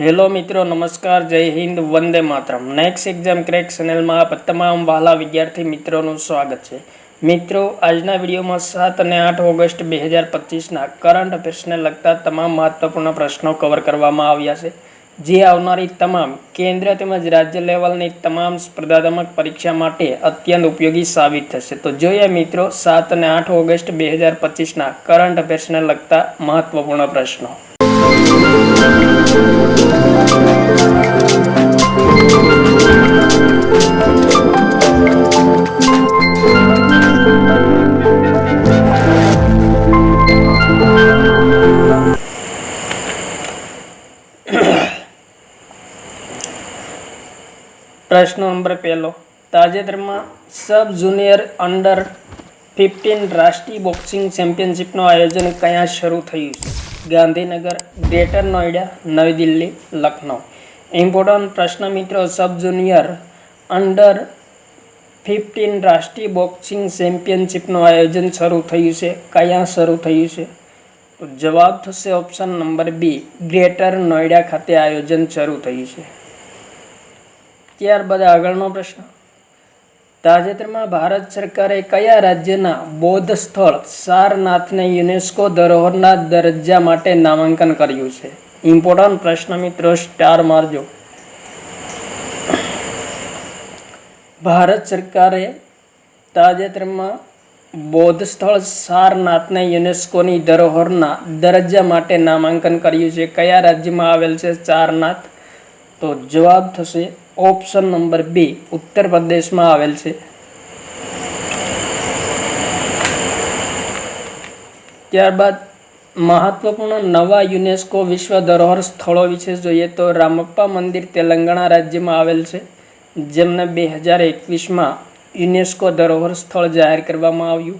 Hello મિત્રો, નમસ્કાર, જય Hind, Vande Mataram. Next exam crack ચેનલમાં આપ તમામ વહાલા વિદ્યાર્થી મિત્રોનું સ્વાગત છે. મિત્રો, આજના વિડીયોમાં 7 અને 8 ઓગસ્ટ 2025ના કરંટ અફેર્સને લગતા તમામ મહત્વપૂર્ણ પ્રશ્નો કવર કરવામાં આવ્યા છે, જે આવનારી તમામ કેન્દ્ર તેમજ રાજ્ય લેવલની તમામ સ્પર્ધાત્મક પરીક્ષા માટે અત્યંત ઉપયોગી સાબિત થશે. તો જોઈએ મિત્રો 7 અને 8 ઓગસ્ટ 2025ના કરંટ અફેર્સને લગતા મહત્વપૂર્ણ પ્રશ્નો. પ્રશ્ન નંબર 1. તાજેતરમાં સબ જુનિયર અંડર 15 રાષ્ટ્રીય બોક્સિંગ ચેમ્પિયનશિપનું આયોજન ક્યાં શરૂ થયું છે? ગાંધીનગર, ગ્રેટર નોઈડા, નવી દિલ્હી, લખનઉ. ઇમ્પોર્ટન્ટ પ્રશ્ન મિત્રો, સબ જુનિયર અંડર 15 રાષ્ટ્રીય બોક્સિંગ ચેમ્પિયનશિપનું આયોજન શરૂ થયું છે. ક્યાં શરૂ થયું છે? તો જવાબ થશે option number B, greater Noida ખાતે આયોજન શરૂ થયું છે. ત્યારબાદ આગળનો પ્રશ્ન. તાજેતરમાં ભારત સરકારે કયા રાજ્યના બૌદ્ધ સ્થળ સારનાથને યુનેસ્કો ધરોહરના દરજ્જા માટે નામાંકન કર્યું છે? ઇમ્પોર્ટન્ટ પ્રશ્ન મિત્રો, સ્ટાર મારજો. ભારત સરકારે તાજેતરમાં બૌદ્ધ સ્થળ સારનાથને યુનેસ્કોની ધરોહરના દરજ્જા માટે નામાંકન કર્યું છે. કયા રાજ્યમાં આવેલ છે સારનાથ? તો જવાબ થશે ઓપ્શન નંબર બી, ઉત્તર પ્રદેશમાં આવેલ છે. ત્યારબાદ મહત્વપૂર્ણ નવા યુનેસ્કો વિશ્વ ધરોહર સ્થળો વિશે જોઈએ તો રામપ્પા મંદિર તેલંગાણા રાજ્યમાં આવેલ છે, જેમને 2021માં યુનેસ્કો ધરોહર સ્થળ જાહેર કરવામાં આવ્યું.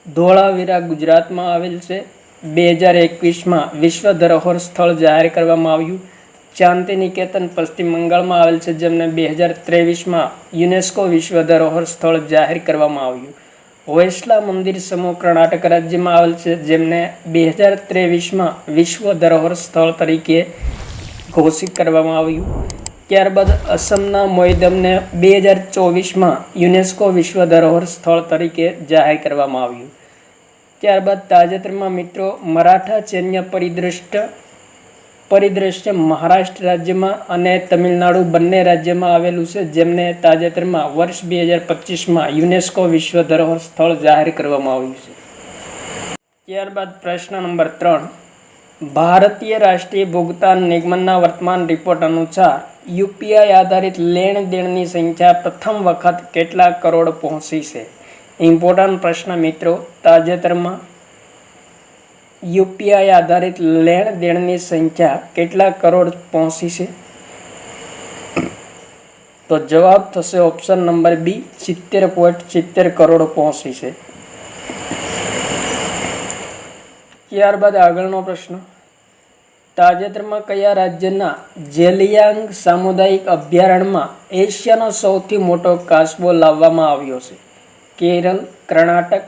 ધોળાવીરા ગુજરાતમાં આવેલ છે, 2021માં વિશ્વ ધરોહર સ્થળ જાહેર કરવામાં આવ્યું. શાંતિ નિકેતન પશ્ચિમ બંગાળમાં આવેલ છે, જેમને 2023માં યુનેસ્કો વિશ્વ ધરોહર સ્થળ જાહેર કરવામાં આવ્યું. હોયસલા મંદિર સમૂહ કર્ણાટક રાજ્યમાં આવેલ છે, જેમને 2023માં વિશ્વ ધરોહર સ્થળ તરીકે ઘોષિત કરવામાં આવ્યું. ત્યારબાદ અસમના મોઈદમને 2024માં યુનેસ્કો વિશ્વ ધરોહર સ્થળ તરીકે જાહેર કરવામાં આવ્યું. ત્યારબાદ તાજેતરમાં મિત્રો મરાઠા સૈન્ય પરિદ્રશ્ય મહારાષ્ટ્ર રાજ્યમાં અને તમિલનાડુ બંને રાજ્યમાં આવેલું છે, જેમને તાજેતરમાં વર્ષ 2025માં યુનેસ્કો વિશ્વ ધરોહર સ્થળ જાહેર કરવામાં આવ્યું છે. ત્યારબાદ પ્રશ્ન નંબર 3. ભારતીય રાષ્ટ્રીય ભુગતાન નિગમના વર્તમાન રિપોર્ટ અનુસાર યુપીઆઈ આધારિત લેણ દેણની સંખ્યા પ્રથમ વખત કેટલા કરોડ પહોંચી છે? ઇમ્પોર્ટન્ટ પ્રશ્ન મિત્રો, તાજેતરમાં યુપીઆઈ આધારિત લેણ દેણની સંખ્યા કેટલા કરોડ પહોંચી છે? તો જવાબ થશે ઓપ્શન નંબર બી, 70.70 કરોડ પહોંચી છે. ત્યારબાદ આગળનો પ્રશ્ન. તાજેતરમાં કયા રાજ્યના ઝેલિયાંગ સામુદાયિક અભયારણ્યમાં એશિયાનો સૌથી મોટો કાચબો લાવવામાં આવ્યો છે? કેરળ, કર્ણાટક,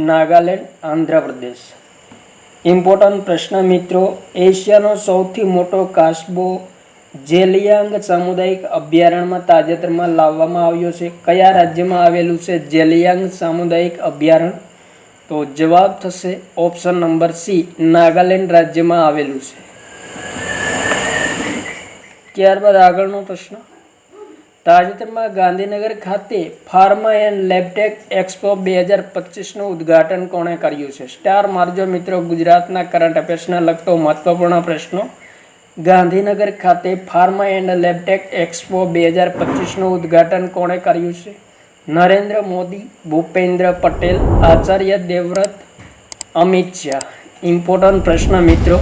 નાગાલેન્ડ, આંધ્રપ્રદેશ. ઇમ્પોર્ટન્ટ પ્રશ્ન મિત્રો, એશિયાનો સૌથી મોટો કાચબો ઝેલિયાંગ સામુદાયિક અભયારણ્યમાં તાજેતરમાં લાવવામાં આવ્યો છે. કયા રાજ્યમાં આવેલું છે ઝેલિયાંગ સામુદાયિક અભયારણ્ય? તો જવાબ થશે ઓપ્શન નંબર સી, નાગાલેન્ડ રાજ્યમાં આવેલું છે. ત્યારબાદ આગળનો પ્રશ્ન. તાજેતરમાં ગાંધીનગર ખાતે ફાર્મા એન્ડ લેબટેક એક્સપો 2025નું ઉદ્ઘાટન કોણે કર્યું છે? સ્ટાર મારજો મિત્રો, ગુજરાતના કરંટ અફેર્સને લગતો મહત્વપૂર્ણ પ્રશ્નો. ગાંધીનગર ખાતે ફાર્મા એન્ડ લેબટેક એક્સપો 2025નું ઉદ્ઘાટન કોણે કર્યું છે? નરેન્દ્ર મોદી, ભૂપેન્દ્ર પટેલ, આચાર્ય દેવવ્રત, અમિત શાહ. ઇમ્પોર્ટન્ટ પ્રશ્ન મિત્રો.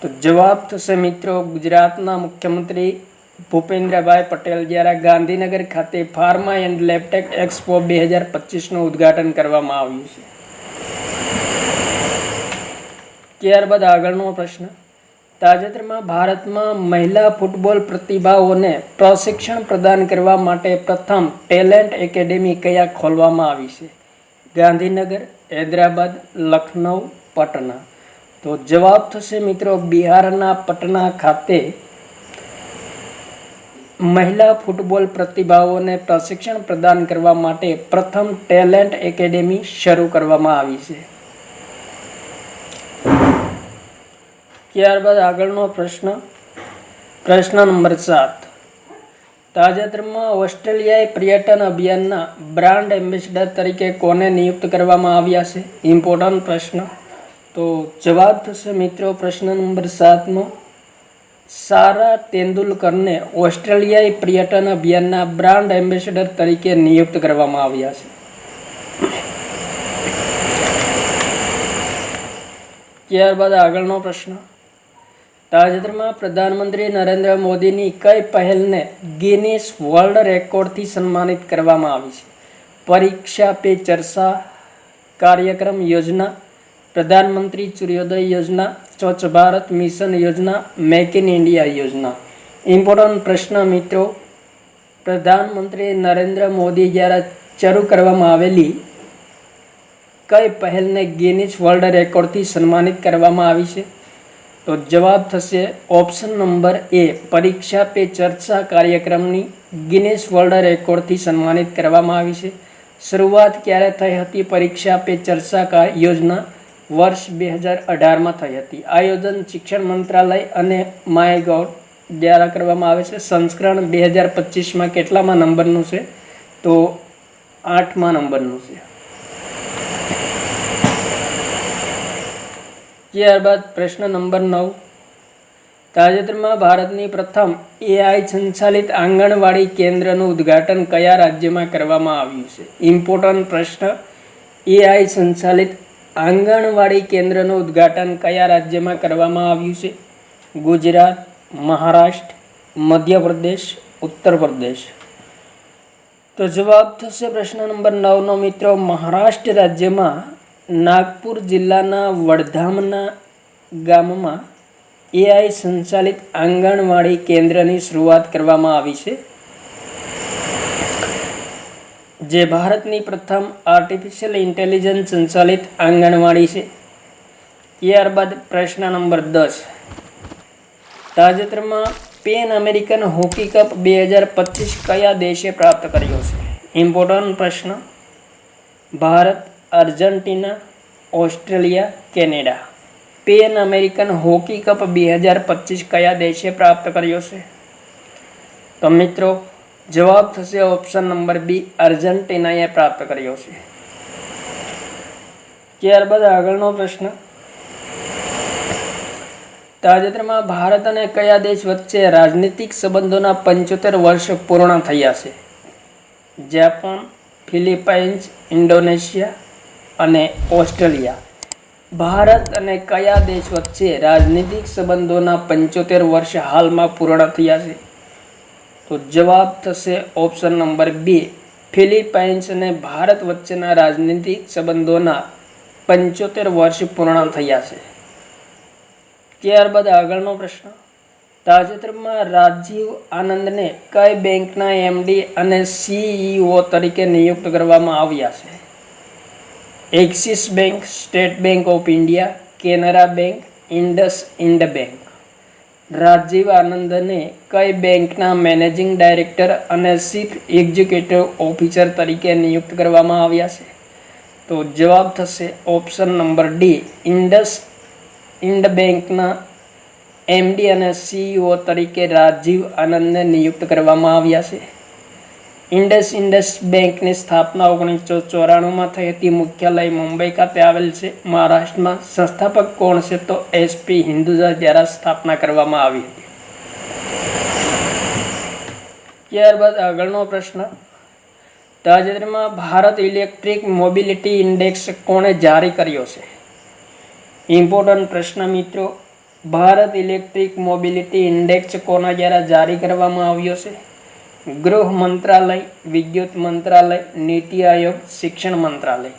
તો જવાબ થશે મિત્રો ગુજરાતના મુખ્યમંત્રી ભૂપેન્દ્રભાઈ પટેલ દ્વારા ગાંધીનગર ખાતે ફાર્મા એન્ડ લેબટેક એક્સપો 2025નું ઉદ્ઘાટન કરવામાં આવ્યું છે. ત્યારબાદ આગળનો પ્રશ્ન. તાજેતરમાં ભારતમાં મહિલા ફૂટબોલ પ્રતિભાઓને પ્રશિક્ષણ પ્રદાન કરવા માટે પ્રથમ ટેલેન્ટ એકેડેમી કયા ખોલવામાં આવી છે? ગાંધીનગર, હૈદરાબાદ, લખનઉ, પટના. તો જવાબ થશે મિત્રો બિહારના પટના ખાતે મહિલા ફૂટબોલ પ્રતિભાઓને પ્રશિક્ષણ પ્રદાન કરવા માટે પ્રથમ ટેલેન્ટ એકેડેમી શરૂ કરવામાં આવી છે. ત્યારબાદ આગળનો પ્રશ્ન નંબર 7. તાજેતરમાં ઓસ્ટ્રેલિયાએ પર્યટન અભિયાનના બ્રાન્ડ એમ્બેસેડર તરીકે કોને નિયુક્ત કરવામાં આવ્યા છે? ઇમ્પોર્ટન્ટ પ્રશ્ન. તો જવાબ થશે મિત્રો પ્રશ્ન નંબર 7નો સારા તેંડુલકરને ઓસ્ટ્રેલિયાઈ પર્યટન અભિયાનના બ્રાન્ડ એમ્બેસેડર તરીકે નિયુક્ત કરવામાં આવ્યા છે. ત્યારબાદ આગળનો પ્રશ્ન. તાજેતરમાં પ્રધાનમંત્રી નરેન્દ્ર મોદીની કઈ પહેલને ગિનીસ વર્લ્ડ રેકોર્ડથી સન્માનિત કરવામાં આવી છે? પરીક્ષા પે ચર્ચા કાર્યક્રમ યોજના, પ્રધાનમંત્રી સૂર્યોદય યોજના, સ્વચ્છ ભારત મિશન યોજના, મેક ઇન ઇન્ડિયા યોજના. ઇમ્પોર્ટન્ટ પ્રશ્ન મિત્રો. પ્રધાનમંત્રી નરેન્દ્ર મોદી દ્વારા શરૂ કરવામાં આવેલી કઈ પહેલને ગિનીસ વર્લ્ડ રેકોર્ડથી સન્માનિત કરવામાં આવી છે? તો જવાબ થશે ઓપ્શન નંબર એ, પરીક્ષા પે ચર્ચા કાર્યક્રમની ગિનીસ વર્લ્ડ રેકોર્ડથી સન્માનિત કરવામાં આવી છે. શરૂઆત ક્યારે થઈ હતી પરીક્ષા પે ચર્ચા યોજના? વર્ષ 2018માં થઈ હતી. આયોજન શિક્ષણ મંત્રાલય અને માયગોવ દ્વારા કરવામાં આવે છે. સંસ્કરણ 2025માં કેટલામાં નંબરનું છે? તો 8મા નંબરનું છે. ત્યારબાદ પ્રશ્ન નંબર 9. તાજેતરમાં ભારતની પ્રથમ AI સંચાલિત આંગણવાડી કેન્દ્રનું ઉદ્ઘાટન કયા રાજ્યમાં કરવામાં આવ્યું છે? ઇમ્પોર્ટન્ટ પ્રશ્ન. AI સંચાલિત આંગણવાડી કેન્દ્રનું ઉદ્ઘાટન કયા રાજ્યમાં કરવામાં આવ્યું છે? ગુજરાત, મહારાષ્ટ્ર, મધ્યપ્રદેશ, ઉત્તર પ્રદેશ. તો જવાબ થશે પ્રશ્ન નંબર 9નો મિત્રો મહારાષ્ટ્ર રાજ્યમાં નાગપુર જિલ્લાના વડધામના ગામમાં AI સંચાલિત આંગણવાડી કેન્દ્રની શરૂઆત કરવામાં આવી છે, જે ભારતની પ્રથમ આર્ટિફિશિયલ ઇન્ટેલિજન્સ સંચાલિત આંગણવાડી છે. ત્યારબાદ પ્રશ્ન નંબર 10. તાજેતરમાં પેન અમેરિકન હોકી કપ 2025 કયા દેશે પ્રાપ્ત કર્યો છે? ઇમ્પોર્ટન્ટ પ્રશ્ન. Bharat, Argentina, Australia, Canada. Pan American hockey cup 2025 કયા દેશે પ્રાપ્ત કર્યો છે? તો મિત્રો જવાબ થશે ઓપ્શન નંબર બી, અર્જેન્ટિનાએ પ્રાપ્ત કર્યો છે. ત્યારબાદ આગળનો પ્રશ્ન. તાજેતરમાં ભારત અને કયા દેશ વચ્ચે રાજનીતિક સંબંધોના 75 વર્ષ પૂર્ણ થયા છે? જાપાન, ફિલિપાઇન્સ, ઇન્ડોનેશિયા અને ઓસ્ટ્રેલિયા. ભારત અને કયા દેશ વચ્ચે રાજનીતિક સંબંધોના 75 વર્ષ હાલમાં પૂર્ણ થયા છે? તો જવાબ થશે ઓપ્શન નંબર બી, ફિલિપાઇન્સ અને ભારત વચ્ચેના રાજનીતિક સંબંધોના 75 વર્ષ પૂર્ણ થયા છે. ત્યારબાદ આગળનો પ્રશ્ન. તાજેતરમાં રાજીવ આનંદને કઈ બેંકના MD અને CEO તરીકે નિયુક્ત કરવામાં આવ્યા છે? Axis Bank, State Bank of India, Canara Bank, IndusInd Bank. Rajiv આનંદને કઈ બેંકના મેનેજિંગ ડાયરેક્ટર અને ચીફ એક્ઝિક્યુટિવ ઓફિસર તરીકે નિયુક્ત કરવામાં આવ્યા છે? તો જવાબ થશે ઓપ્શન નંબર ડી, ઇન્ડસઇન્ડ બેંકના MD અને CEO તરીકે રાજીવ આનંદને નિયુક્ત કરવામાં આવ્યા છે. ઇન્ડસઇન્ડ બેંકની સ્થાપના 1994માં થઈ હતી. મુખ્યાલય મુંબઈ ખાતે આવેલ છે, મહારાષ્ટ્રમાં. સંસ્થાપક કોણ છે? તો SP હિન્દુજા દ્વારા સ્થાપના કરવામાં આવી હતી. ત્યારબાદ આગળનો પ્રશ્ન. તાજેતરમાં ભારત ઇલેક્ટ્રિક મોબિલિટી ઇન્ડેક્સ કોણે જારી કર્યો છે? ઇમ્પોર્ટન્ટ પ્રશ્ન મિત્રો. ભારત ઇલેક્ટ્રિક મોબિલિટી ઇન્ડેક્સ કોના દ્વારા જારી કરવામાં આવ્યો છે? ગૃહ મંત્રાલય, વિદ્યુત મંત્રાલય, નીતિ આયોગ, શિક્ષણ મંત્રાલય.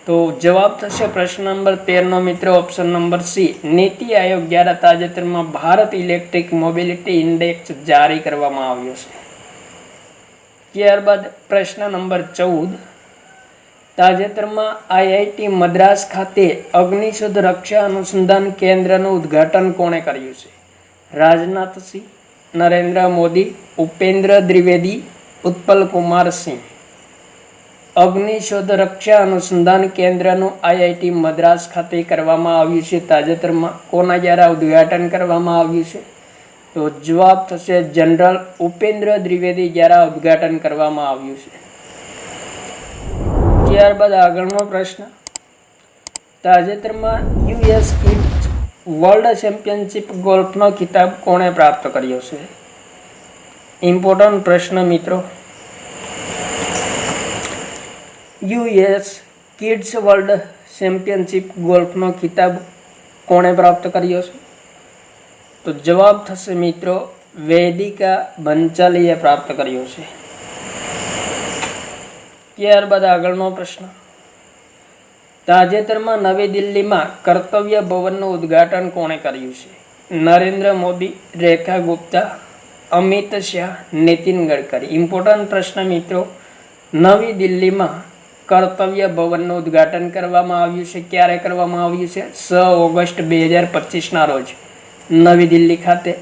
તો જવાબ થશે પ્રશ્ન નંબર 13નો મિત્રો option number C, NITI Aayog દ્વારા તાજેતરમાં ભારત ઇલેક્ટ્રિક મોબિલિટી ઇન્ડેક્સ જારી કરવામાં આવ્યો છે. ત્યારબાદ પ્રશ્ન નંબર 14. તાજેતરમાં આઈઆઈટી મદ્રાસ ખાતે અગ્નિશોધ રક્ષા અનુસંધાન કેન્દ્રનું ઉદ્ઘાટન કોણે કર્યું છે? રાજનાથસિંહ, નરેન્દ્ર મોદી, ઉપેન્દ્ર દ્વિવેદી, ઉત્પલ કુમાર સિંહ. અગ્નિશોધ રક્ષા અનુસંધાન કેન્દ્રનું આઈઆઈટી મદ્રાસ ખાતે કરવામાં આવ્યું છે. તાજેતરમાં કોના દ્વારા ઉદ્ઘાટન કરવામાં આવ્યું છે? તો જવાબ થશે જનરલ ઉપેન્દ્ર દ્વિવેદી દ્વારા ઉદ્ઘાટન કરવામાં આવ્યું છે. ત્યારબાદ આગળનો પ્રશ્ન, તાજેતરમાં યુએસ કિડ્સ વર્લ્ડ ચેમ્પિયનશિપ ગોલ્ફનો ખિતાબ કોણે પ્રાપ્ત કર્યો છે? ઇમ્પોર્ટન્ટ પ્રશ્ન મિત્રો. યુએસ કિડ્સ વર્લ્ડ ચેમ્પિયનશિપ ગોલ્ફનો ખિતાબ કોણે પ્રાપ્ત કર્યો છે? તો જવાબ થશે મિત્રો વેદિકા બંચાલીએ પ્રાપ્ત કર્યો છે. ત્યારબાદ આગળનો પ્રશ્ન, તાજેતરમાં નવી દિલ્હીમાં કર્તવ્ય ભવનનું ઉદ્ઘાટન કોણે કર્યું છે? નરેન્દ્ર મોદી, રેખા ગુપ્તા, અમિત શાહ, નીતિન ગડકરી. ઇમ્પોર્ટન્ટ પ્રશ્ન મિત્રો. નવી દિલ્હીમાં કર્તવ્ય ભવનનું ઉદ્ઘાટન કરવામાં આવ્યું છે. ક્યારે કરવામાં આવ્યું છે? 6 ઓગસ્ટ 2025ના રોજ નવી દિલ્હી ખાતે.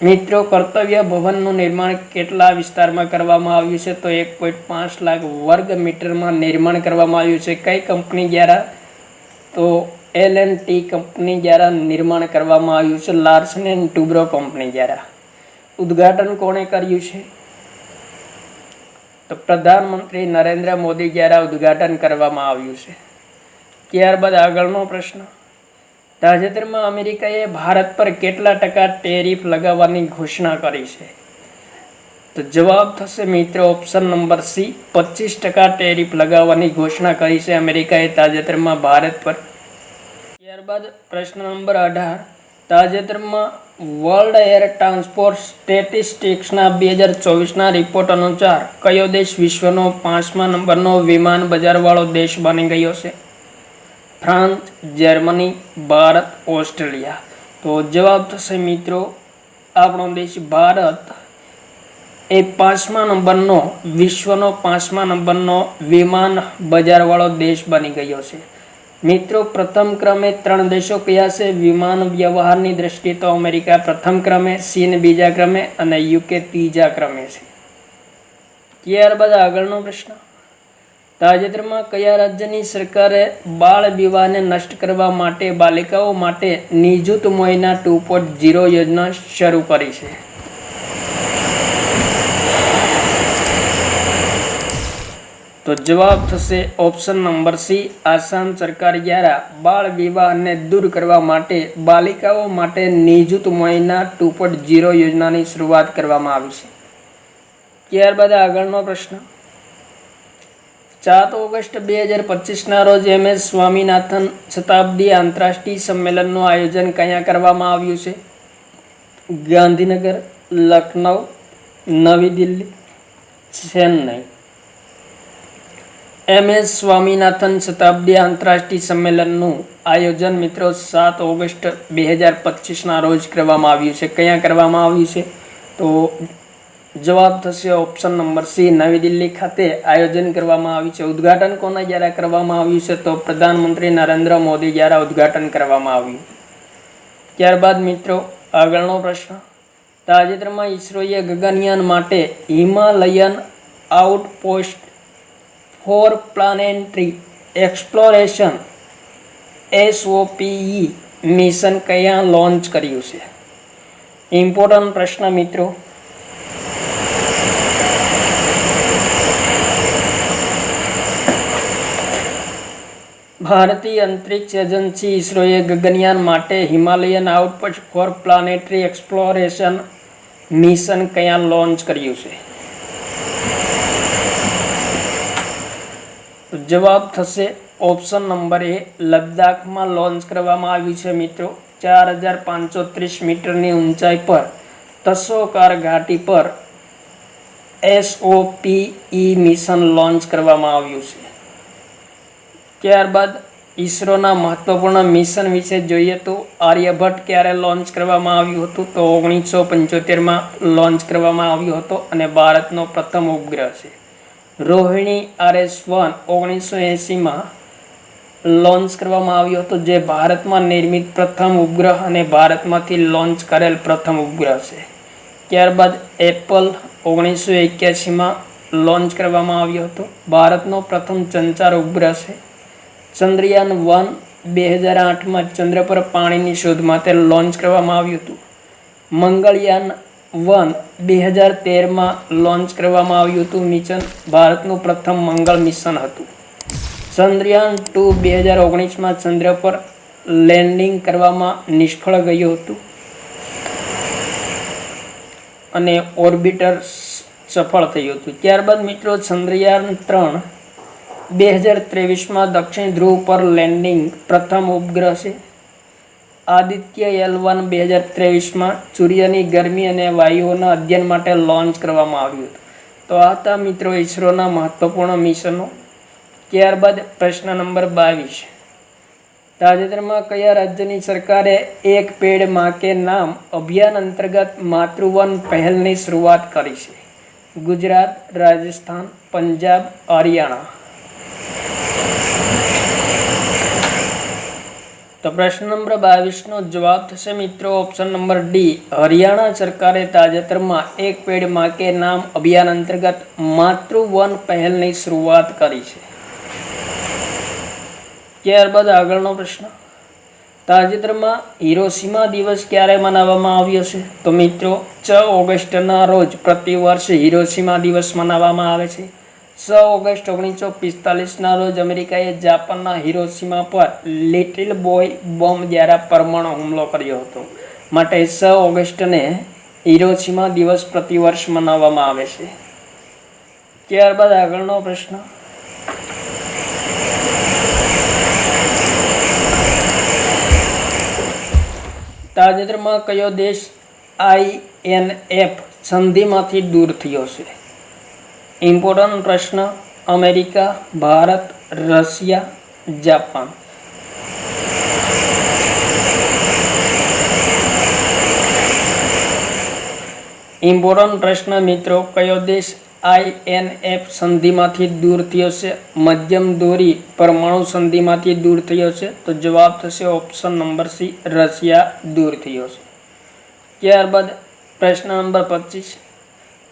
મિત્રો કર્તવ્ય ભવનનું નિર્માણ કેટલા વિસ્તારમાં કરવામાં આવ્યું છે? તો 1.5 લાખ વર્ગ મીટરમાં નિર્માણ કરવામાં આવ્યું છે. કઈ કંપની દ્વારા? તો L&T કંપની દ્વારા નિર્માણ કરવામાં આવ્યું છે. લાર્સન એન્ડ ટુબ્રો કંપની દ્વારા. ઉદ્ઘાટન કોણે કર્યું છે? તો પ્રધાનમંત્રી નરેન્દ્ર મોદી દ્વારા ઉદ્ઘાટન કરવામાં આવ્યું છે. ત્યારબાદ આગળનો પ્રશ્ન, તાજેતરમાં અમેરિકાએ ભારત પર કેટલા ટકા ટેરિફ લગાવવાની ઘોષણા કરી છે? તો જવાબ થશે મિત્રો ઓપ્શન નંબર સી, 25% ટેરિફ લગાવવાની ઘોષણા કરી છે અમેરિકાએ તાજેતરમાં ભારત પર. ત્યારબાદ પ્રશ્ન નંબર 18, તાજેતરમાં વર્લ્ડ એર ટ્રાન્સપોર્ટ સ્ટેટિસ્ટિક્સના 2024ના રિપોર્ટ અનુસાર કયો દેશ વિશ્વનો 5મા નંબરનો વિમાન બજારવાળો દેશ બની ગયો છે? France, Germany, Bharat, Australia. તો જવાબ થશે મિત્રો આપણો દેશ ભારત એ 5મા નંબરનો વિશ્વનો 5મા નંબરનો વિમાન બજારવાળો દેશ બની ગયો છે. મિત્રો પ્રથમ ક્રમે 3 દેશો કયા છે વિમાન વ્યવહારની દ્રષ્ટિએ? તો અમેરિકા પ્રથમ ક્રમે, ચીન બીજા ક્રમે અને યુકે ત્રીજા ક્રમે છે. ત્યારબાદ આગળનો પ્રશ્ન, તાજેતરમાં કયા રાજ્યની સરકારે બાળ વિવાહને નષ્ટ કરવા માટે બાલિકાઓ માટે નિજુત મોયના 2.0 યોજના શરૂ કરી છે? તો જવાબ થશે ઓપ્શન નંબર સી, આસામ સરકાર દ્વારા બાળ વિવાહને દૂર કરવા માટે બાલિકાઓ માટે નિજુત મોયના 2.0 યોજનાની શરૂઆત કરવામાં આવી છે. ત્યારબાદ આગળનો પ્રશ્ન, 7 ઓગસ્ટ 2025ના રોજ MS સ્વામીનાથન શતાબ્દી આંતરરાષ્ટ્રીય સંમેલનનું આયોજન ક્યાં કરવામાં આવ્યું છે? ગાંધીનગર, લખનઉ, નવી દિલ્હી, ચેન્નઈ. MS સ્વામીનાથન શતાબ્દી આંતરરાષ્ટ્રીય સંમેલનનું આયોજન મિત્રો 7 ઓગસ્ટ 2025ના રોજ કરવામાં આવ્યું છે. ક્યાં કરવામાં આવ્યું છે? તો જવાબ થશે ઓપ્શન નંબર સી, નવી દિલ્હી ખાતે આયોજન કરવામાં આવ્યું છે. ઉદ્ઘાટન કોના દ્વારા કરવામાં આવ્યું છે? તો પ્રધાનમંત્રી નરેન્દ્ર મોદી દ્વારા ઉદ્ઘાટન કરવામાં આવ્યું. ત્યારબાદ મિત્રો આગળનો પ્રશ્ન, તાજેતરમાં ઈસરોએ ગગનયાન માટે Himalayan outpost for planetary exploration SOPE mission ક્યાં લોન્ચ કર્યું છે? ઇમ્પોર્ટન્ટ પ્રશ્ન મિત્રો. ભારતીય અંતરિક્ષ એજન્સી ઈસરોએ ગગનયાન માટે Himalayan outpost for planetary exploration mission ક્યાં લોન્ચ કર્યું છે? જવાબ થશે ઓપ્શન નંબર એ, લદ્દાખમાં લોન્ચ કરવામાં આવ્યું છે મિત્રો. 4530 મીટરની ઊંચાઈ પર તસોકાર ઘાટી પર SOPE મિશન લોન્ચ કરવામાં આવ્યું છે. ત્યારબાદ ઈસરોના મહત્વપૂર્ણ મિશન વિશે જોઈએ તો આર્યભટ્ટ ક્યારે લોન્ચ કરવામાં આવ્યું હતું? તો 1975માં લોન્ચ કરવામાં આવ્યું હતો અને ભારતનો પ્રથમ ઉપગ્રહ છે. રોહિણી RS-1 1980માં લોન્ચ કરવામાં આવ્યો હતો, જે ભારતમાં નિર્મિત પ્રથમ ઉપગ્રહ અને ભારતમાંથી લોન્ચ કરેલ પ્રથમ ઉપગ્રહ છે. ત્યારબાદ એપલ 1981માં લોન્ચ કરવામાં આવ્યો હતો, ભારતનો પ્રથમ સંચાર ઉપગ્રહ છે. ચંદ્રયાન-1 2008માં ચંદ્ર પર પાણીની શોધ માટે લોન્ચ કરવામાં આવ્યું હતું. મંગળયાન-1 2013માં લોન્ચ કરવામાં આવ્યું હતું. મિશન ભારતનું પ્રથમ મંગળ મિશન હતું. ચંદ્રયાન-2 2019માં ચંદ્ર પર લેન્ડિંગ કરવામાં નિષ્ફળ ગયું હતું અને ઓર્બિટર સફળ થયું હતું. ત્યારબાદ મિત્રો ચંદ્રયાન-3 2023માં દક્ષિણ ધ્રુવ પર લેન્ડિંગ પ્રથમ ઉપગ્રહ છે. આદિત્ય L1 2023માં સૂર્યની ગરમી અને વાયુઓના અધ્યયન માટે લોન્ચ કરવામાં આવ્યું હતું. તો આ હતા મિત્રો ઇસરોના મહત્વપૂર્ણ મિશનો. ત્યારબાદ પ્રશ્ન નંબર 22, તાજેતરમાં કયા રાજ્યની સરકારે એક પેડ માં કે નામ અભિયાન અંતર્ગત માતૃવન પહેલની શરૂઆત કરી છે? ગુજરાત, રાજસ્થાન, પંજાબ, હરિયાણા. તો પ્રશ્ન નંબર 22નો જવાબ થશે મિત્રો ઓપ્શન નંબર ડી, હરિયાણા સરકારે તાજેતરમાં એક પેડ માં કે નામ અભિયાન અંતર્ગત માતૃવન પહેલની શરૂઆત કરી છે. ત્યારબાદ આગળનો પ્રશ્ન, તાજેતરમાં હિરોશિમા દિવસ ક્યારે મનાવવામાં આવ્યો છે? તો મિત્રો 6 ઓગસ્ટના રોજ પ્રતિવર્ષ હિરોશિમા દિવસ મનાવવામાં આવે છે. 6 ઓગસ્ટ 1945ના રોજ અમેરિકાએ જાપાનના હિરોશિમા પર લિટિલ બોય બોમ્બ દ્વારા પરમાણુ હુમલો કર્યો હતો, માટે 6 ઓગસ્ટને હિરોશિમા દિવસ પ્રતિવર્ષ મનાવવામાં આવે છે. ત્યારબાદ આગળનો પ્રશ્ન, તાજેતરમાં કયો દેશ INF સંધિમાંથી દૂર થયો છે? ઇમ્પોર્ટન્ટ પ્રશ્ન. America, Bharat, Russia, Japan. Important પ્રશ્ન મિત્રો, કયો દેશ INF સંધિમાંથી દૂર થયો છે? મધ્યમ દોરી પરમાણુ સંધિમાંથી દૂર થયો છે? તો જવાબ થશે ઓપ્શન નંબર સી, રશિયા દૂર થયો છે. ત્યારબાદ પ્રશ્ન નંબર 25,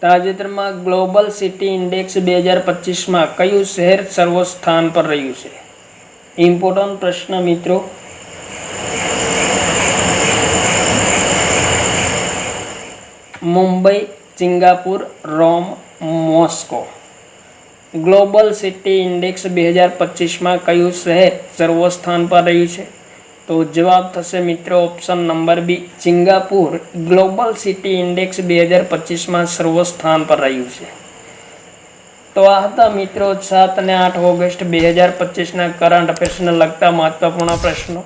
તાજેતરમાં ગ્લોબલ સિટી ઇન્ડેક્સ 2025માં કયું શહેર સર્વસ્થાન પર રહ્યું છે? ઇમ્પોર્ટન્ટ પ્રશ્ન મિત્રો. મુંબઈ, સિંગાપુર, રોમ, મોસ્કો. ગ્લોબલ સિટી ઇન્ડેક્સ 2025માં કયું શહેર સર્વસ્થાન પર રહ્યું છે? તો જવાબ થશે મિત્રો option number B, Singapore global city index 2025માં સર્વસ્થાન પર રહ્યું છે. તો આ હતા મિત્રો 7 અને 8 ઓગસ્ટ 2025ના કરંટ અફેર્સને લગતા મહત્વપૂર્ણ પ્રશ્નો,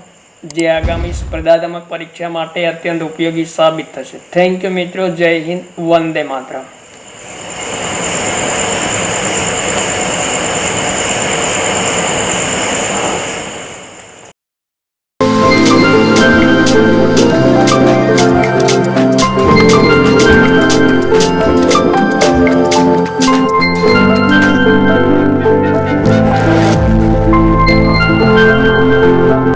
જે આગામી સ્પર્ધાત્મક પરીક્ષા માટે અત્યંત ઉપયોગી સાબિત થશે. થેન્ક યુ મિત્રો. જય હિન્દ. વંદે માતરમ.